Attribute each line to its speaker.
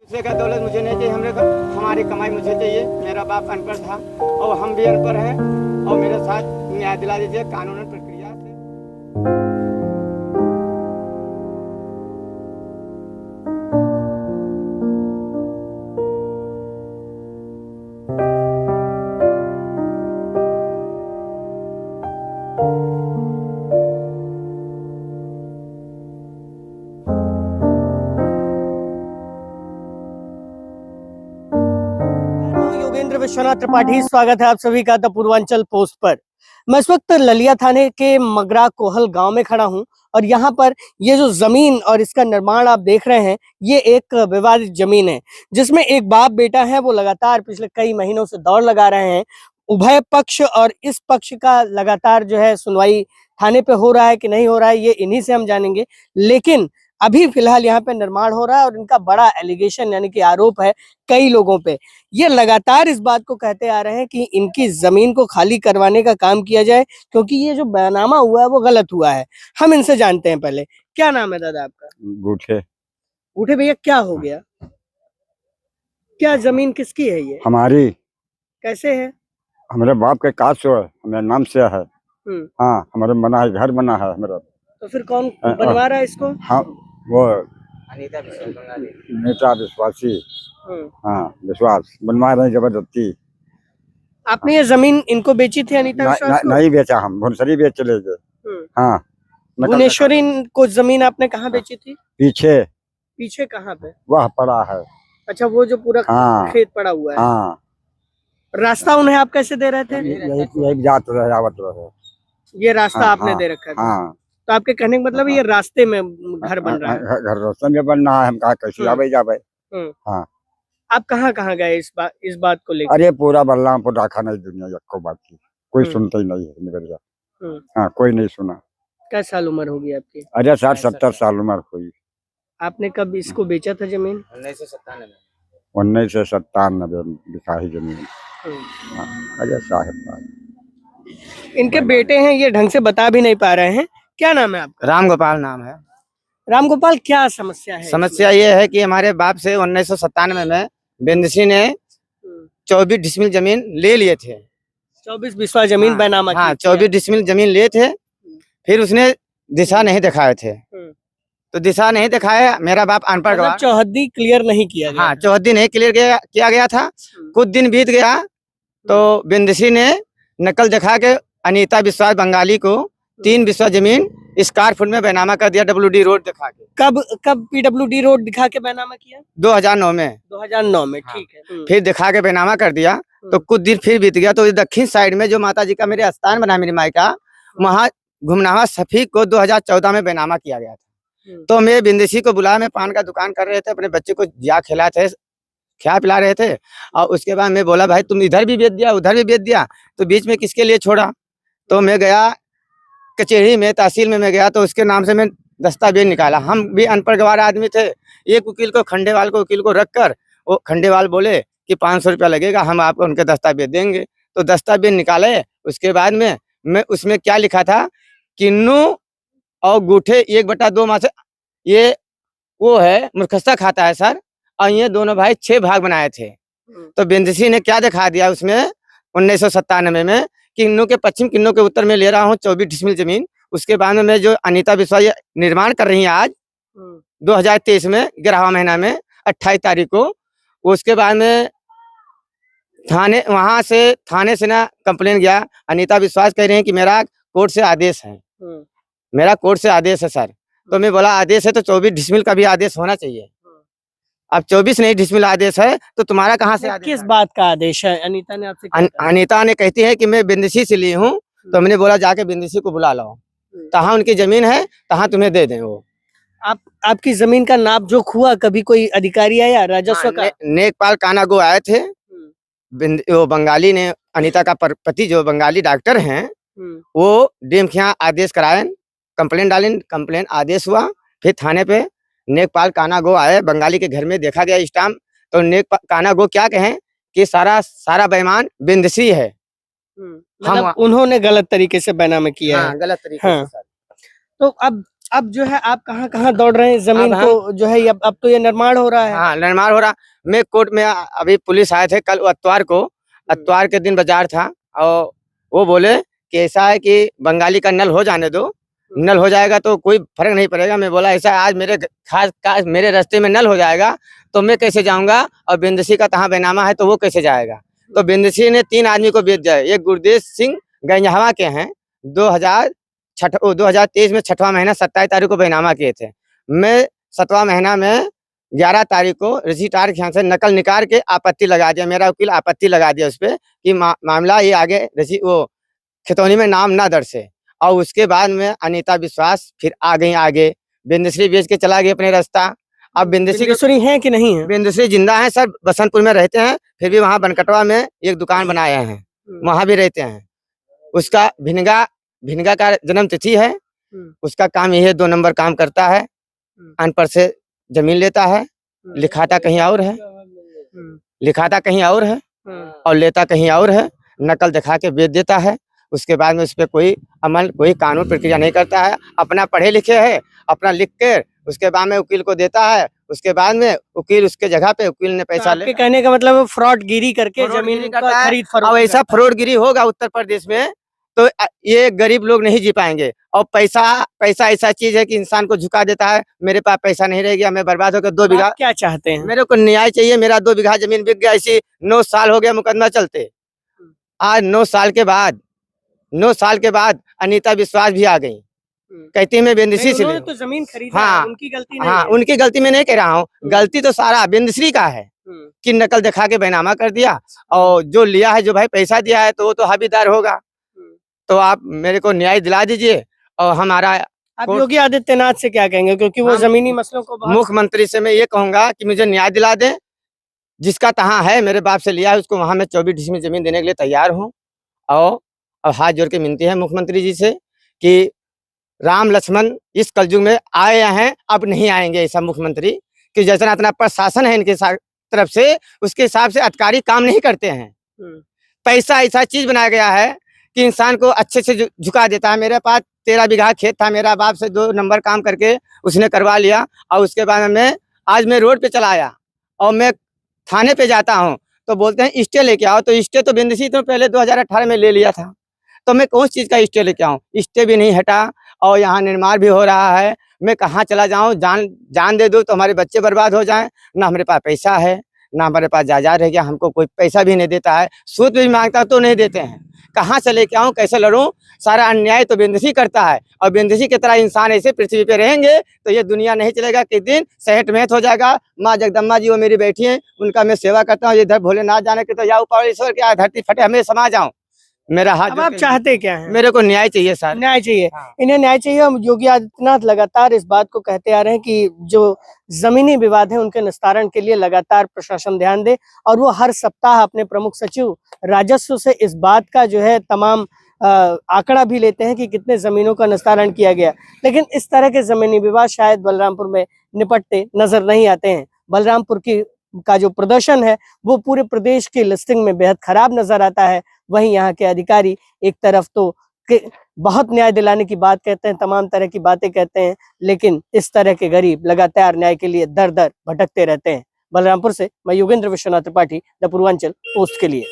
Speaker 1: दूसरे का दौलत मुझे नहीं चाहिए, हमारी कमाई मुझे चाहिए। मेरा बाप अनपढ़ था और हम भी अनपढ़ हैं, और मेरे साथ न्याय दिला दीजिए कानूनन प्रक्रिया से। योगेंद्र विश्वनाथ त्रिपाठी, स्वागत है आप सभी का द पूर्वांचल पोस्ट पर। मैं इस वक्त ललिया थाने के मगरा कोहल गांव में खड़ा हूं और यहां पर ये जो जमीन और इसका निर्माण आप देख रहे हैं, ये एक विवादित जमीन है जिसमें एक बाप बेटा है, वो लगातार पिछले कई महीनों से दौड़ लगा रहे हैं। उभय पक्ष और इस पक्ष का लगातार जो है सुनवाई थाने पे हो रहा है कि नहीं हो रहा है, ये इन्हीं से हम जानेंगे। लेकिन अभी फिलहाल यहाँ पे निर्माण हो रहा है और इनका बड़ा एलिगेशन यानी कि आरोप है कई लोगों पे। ये लगातार इस बात को कहते आ रहे हैं कि इनकी जमीन को खाली करवाने का काम किया जाए, क्योंकि ये जो बयानामा हुआ है वो गलत हुआ है। हम इनसे जानते हैं। पहले क्या नाम है दादा आपका?
Speaker 2: बूढ़े।
Speaker 1: बूढ़े भैया, क्या हो गया? क्या जमीन किसकी है ये?
Speaker 2: हमारी।
Speaker 1: कैसे है?
Speaker 2: हमारे बाप के काज से है, हमारे नाम से है। हाँ, हमारे बना है, घर बना है हमारा।
Speaker 1: तो फिर कौन बनवा रहा है इसको?
Speaker 2: हाँ, वो नेता विश्वासी। हाँ, विश्वास बनवा रहे हैं जबरदस्ती।
Speaker 1: आपने ये जमीन इनको बेची थी अनीता विश्वास को?
Speaker 2: नहीं बेचा, हम भुवनेश्वरी बेच चले गए। हाँ,
Speaker 1: भुवनेश्वरी को जमीन आपने कहाँ बेची थी?
Speaker 2: पीछे।
Speaker 1: पीछे कहाँ पे?
Speaker 2: वह पड़ा है।
Speaker 1: अच्छा, वो जो पूरा खेत पड़ा हुआ है।
Speaker 2: हाँ।
Speaker 1: रास्ता उन्हें आप कैसे दे रहे थे?
Speaker 2: यही जात रहे, आवत रहे।
Speaker 1: ये रास्ता आपने दे रखा था?
Speaker 2: हाँ।
Speaker 1: तो आपके कहने का मतलब ये रास्ते में घर बन रहा है?
Speaker 2: घर रास्ते में बन रहा है, हम कहा कैसे आवे जावे। हाँ।
Speaker 1: आप कहाँ कहाँ गए इस बात को लेकर?
Speaker 2: अरे पूरा बलरामपुर रखा नहीं दुनिया यक्को बात की, कोई सुनता ही नहीं है निकल। हाँ, कोई नहीं सुना।
Speaker 1: क्या साल उम्र होगी आपकी?
Speaker 2: अरे 60-70 साल उम्र हुई।
Speaker 1: आपने कब इसको बेचा था जमीन?
Speaker 2: 1997 में बिका ही जमीन। अरे साहब,
Speaker 1: इनके बेटे हैं, ये ढंग से बता भी नहीं पा रहे हैं। क्या नाम है आपका?
Speaker 3: राम गोपाल नाम है।
Speaker 1: राम गोपाल, क्या समस्या है?
Speaker 3: समस्या ये है कि हमारे बाप से 1997 में बिंदसी ने 24 डिसमिल जमीन ले लिए थे।
Speaker 1: 24 बिस्वा जमीन बैनामा की?
Speaker 3: हाँ, 24 डिसमिल जमीन लिए थे। फिर उसने दिशा नहीं दिखाए थे, तो दिशा नहीं दिखाया। मेरा बाप अनपढ़ गवाह,
Speaker 1: चौहद्दी क्लियर नहीं किया गया।
Speaker 3: हाँ, चौहद्दी नहीं क्लियर किया गया था। कुछ दिन बीत गया तो बिंदसी ने नकल दिखा के अनीता विश्वास बंगाली को 3 बिस्वा जमीन स्क्वायर फुट में बैनामा कर दिया, WD रोड दिखा के।
Speaker 1: कब PWD रोड दिखा के बैनामा किया?
Speaker 3: 2009 में।
Speaker 1: 2009 में, ठीक है।
Speaker 3: फिर दिखा के बैनामा कर दिया। तो कुछ दिन फिर बीत गया तो दक्षिण साइड में जो माता जी का मेरे स्थान बना, मेरी माई का, वहाँ घुमनावा शफीक को 2014 में बैनामा किया गया था। तो मैं बिंदेसी को बुलाया, मैं पान का दुकान कर रहे थे, अपने बच्चे को जिया खिला पिला रहे थे। और उसके बाद मैं बोला, भाई तुम इधर भी बेच दिया उधर भी बेच दिया, तो बीच में किसके लिए छोड़ा? तो मैं गया कचहरी में, तहसील में मैं गया, तो उसके नाम से मैं दस्तावेज निकाला। हम भी अनपढ़ गवार आदमी थे। एक वकील को, खंडेवाल को, वकील को रख कर, वो खंडेवाल बोले कि 500 रुपया लगेगा, हम आपको उनके दस्तावेज देंगे। तो दस्तावेज निकाले। उसके बाद में मैं उसमें क्या लिखा था, किन्नू और गूठे 1/2 माह से ये वो है मुर्खस्ता खाता है सर, और ये दोनों भाई 6 भाग बनाए थे। तो बिंदसी ने क्या दिखा दिया उसमें 1997 में, किन्नू के पश्चिम, किन्नू के उत्तर में ले रहा हूँ 24 डिसमिल जमीन। उसके बाद में मैं जो अनीता विश्वास निर्माण कर रही है आज 2023 में 11वां महीना में 28 तारीख को, उसके बाद में थाने से ना कंप्लेन गया। अनीता विश्वास कह रहे हैं कि मेरा कोर्ट से आदेश है, मेरा कोर्ट से आदेश है सर। तो मैं बोला आदेश है तो 24 डिसमिल का भी आदेश होना चाहिए। अब 24 नहीं डिसमिल आदेश है तो तुम्हारा कहाँ से आदेश?
Speaker 1: किस बात का आदेश है? अनीता ने आपसे?
Speaker 3: अनीता ने कहती है कि मैं बिंदसी से ली हूँ। तो मैंने बोला जाके बिंदसी को बुला लाओ, तहाँ उनकी जमीन है, तहाँ तुम्हें दे दें वो।
Speaker 1: आपकी जमीन का नाप जोख हुआ? कभी कोई अधिकारी आया राजस्व का?
Speaker 3: नेकपाल कानागो आए थे। वो बंगाली ने, अनीता का पति जो बंगाली डॉक्टर हैं, वो डीएम के यहाँ आदेश कराए, कंप्लेन डाली, कंप्लेन आदेश हुआ। फिर थाने पे नेकपाल कानागो आए, बंगाली के घर में देखा गया स्टाम्प। तो नेकपाल कानागो क्या कहें कि सारा बेईमान बिंदसी है।
Speaker 1: मतलब उन्होंने गलत तरीके से बैनामा किया है।
Speaker 3: गलत तरीके से।
Speaker 1: तो अब अब जो है आप कहाँ कहाँ दौड़ रहे हैं जमीन
Speaker 3: अब
Speaker 1: को जो है अब तो ये निर्माण हो रहा है।
Speaker 3: हाँ निर्माण हो रहा। मैं कोर्ट में अभी पुलिस आए थे कल इतवार को, इतवार के दिन बाजार था और वो बोले कि ऐसा है कि बंगाली का नल हो जाने दो, नल हो जाएगा तो कोई फर्क नहीं पड़ेगा। मैं बोला ऐसा आज मेरे खास मेरे रास्ते में नल हो जाएगा तो मैं कैसे जाऊंगा, और बिंदसी का तहाँ बैनामा है तो वो कैसे जाएगा। तो बिंदसी ने 3 आदमी को बेच दिया। एक गुरदेश सिंह गंजहवा के हैं, 2023 में 6वां महीना 27 तारीख को बैनामा किए थे। मैं 7वां महीना में 11 तारीख को रजिस्ट्रार के यहाँ से नकल निकाल के आपत्ति लगा दिया। मेरा वकील आपत्ति लगा दिया उस पर कि मामला ये आगे वो खितौनी में नाम ना दर्ज है। और उसके बाद में अनीता विश्वास फिर आ गई आगे, बिंदश्री बेच के चला गया अपने रास्ता। अब
Speaker 1: बिंदश्री है कि नहीं है?
Speaker 3: बिंदश्री जिंदा है सर, बसंतपुर में रहते हैं, फिर भी वहाँ बनकटवा में एक दुकान बनाए हैं, वहाँ भी रहते हैं। उसका भिनगा का जन्म तिथि है, उसका काम यही 2 नंबर काम करता है, अनपढ़ से जमीन लेता है, लिखाता कहीं और है, लिखाता कहीं और है और लेता कहीं और है, नकल दिखा के बेच देता है। उसके बाद में उस पर कोई अमल कोई कानून प्रक्रिया नहीं करता है। अपना पढ़े लिखे है, अपना लिख कर उसके बाद में वकील को देता है। उसके बाद में वकील उसके जगह पे वकील ने पैसा
Speaker 1: आपके कहने का मतलब फ्रॉड गिरी करके जमीन का खरीद फरोख्त।
Speaker 3: और ऐसा फ्रॉडगिरी होगा उत्तर प्रदेश में तो ये गरीब लोग नहीं जी पाएंगे। और पैसा ऐसा चीज है कि इंसान को झुका देता है। मेरे पास पैसा नहीं रह गया, मैं बर्बाद होकर 2 बीघा।
Speaker 1: क्या चाहते हैं?
Speaker 3: मेरे को न्याय चाहिए। मेरा 2 बीघा जमीन बिक गया, ऐसी 9 साल हो गया मुकदमा चलते। आज 9 साल के बाद अनीता विश्वास भी आ गई, कहती मैं बिंदश्री से
Speaker 1: तो जमीन खरीदा,
Speaker 3: हाँ,
Speaker 1: उनकी गलती नहीं
Speaker 3: हाँ
Speaker 1: है।
Speaker 3: उनकी गलती मैं नहीं कह रहा हूँ, गलती तो सारा बिंदश्री का है कि नकल दिखा के बैनामा कर दिया। और जो लिया है, जो भाई पैसा दिया है तो वो तो हकदार होगा। तो आप मेरे को न्याय दिला दीजिए। और हमारा
Speaker 1: आप योगी आदित्यनाथ से क्या कहेंगे, क्योंकि वो जमीनी मसलों को
Speaker 3: मुख्यमंत्री से मैं ये कहूंगा कि मुझे न्याय दिला दें। जिसका तहाँ है, मेरे बाप से लिया है, उसको वहां मैं 24 डिसमिल जमीन देने के लिए तैयार हूँ। और अब हाथ जोड़ के विनती है मुख्यमंत्री जी से कि राम लक्ष्मण इस कलयुग में आए हैं, अब नहीं आएंगे ऐसा मुख्यमंत्री, कि जैसा इतना प्रशासन है इनके तरफ से, उसके हिसाब से अधिकारी काम नहीं करते हैं। पैसा ऐसा चीज बनाया गया है कि इंसान को अच्छे से झुका देता है। मेरे पास 13 बीघा खेत था, मेरा बाप से 2 नंबर काम करके उसने करवा लिया। और उसके बाद में आज मैं रोड पे चला आया और मैं थाने पे जाता हूँ तो बोलते हैं स्टे लेके आओ। तो स्टे तो बिंदश्री तो पहले 2018 में ले लिया था, तो मैं कौन चीज का स्टे लेके आऊँ? स्टे भी नहीं हटा और यहाँ निर्माण भी हो रहा है। मैं कहाँ चला जाऊँ? जान दे दूँ तो हमारे बच्चे बर्बाद हो जाएं। ना हमारे पास पैसा है, ना हमारे पास जायदाद रह गया, हमको कोई पैसा भी नहीं देता है, सूद भी मांगता तो नहीं देते हैं। कहाँ से लेके आऊँ, कैसे लड़ूं? सारा अन्याय तो बिंदश्री करता है। और बिंदश्री की तरह इंसान ऐसे पृथ्वी पे रहेंगे तो ये दुनिया नहीं चलेगा। किस दिन सेहत में हो जाएगा। माँ जगदम्बा जी वो मेरी बेटी है, उनका मैं सेवा करता हूँ। इधर भोलेनाथ जाने के तो या ऊपर ईश्वर क्या धरती फटे हमें समा जाऊँ। मेरा हाथ।
Speaker 1: अब आप चाहते क्या है?
Speaker 3: मेरे को न्याय चाहिए सर,
Speaker 1: न्याय चाहिए।
Speaker 3: हाँ।
Speaker 1: इन्हें न्याय चाहिए। हम योगी आदित्यनाथ लगातार इस बात को कहते आ रहे हैं कि जो जमीनी विवाद है उनके निस्तारण के लिए लगातार प्रशासन ध्यान दे। और वो हर सप्ताह अपने प्रमुख सचिव राजस्व से इस बात का जो है तमाम आंकड़ा भी लेते हैं कि कितने जमीनों का निस्तारण किया गया। लेकिन इस तरह के जमीनी विवाद शायद बलरामपुर में निपटते नजर नहीं आते हैं। बलरामपुर का जो प्रदर्शन है वो पूरे प्रदेश की लिस्टिंग में बेहद खराब नजर आता है। वहीं यहाँ के अधिकारी एक तरफ तो बहुत न्याय दिलाने की बात कहते हैं, तमाम तरह की बातें कहते हैं, लेकिन इस तरह के गरीब लगातार न्याय के लिए दर दर भटकते रहते हैं। बलरामपुर से मैं योगेंद्र विश्वनाथ त्रिपाठी, द पूर्वांचल पोस्ट के लिए।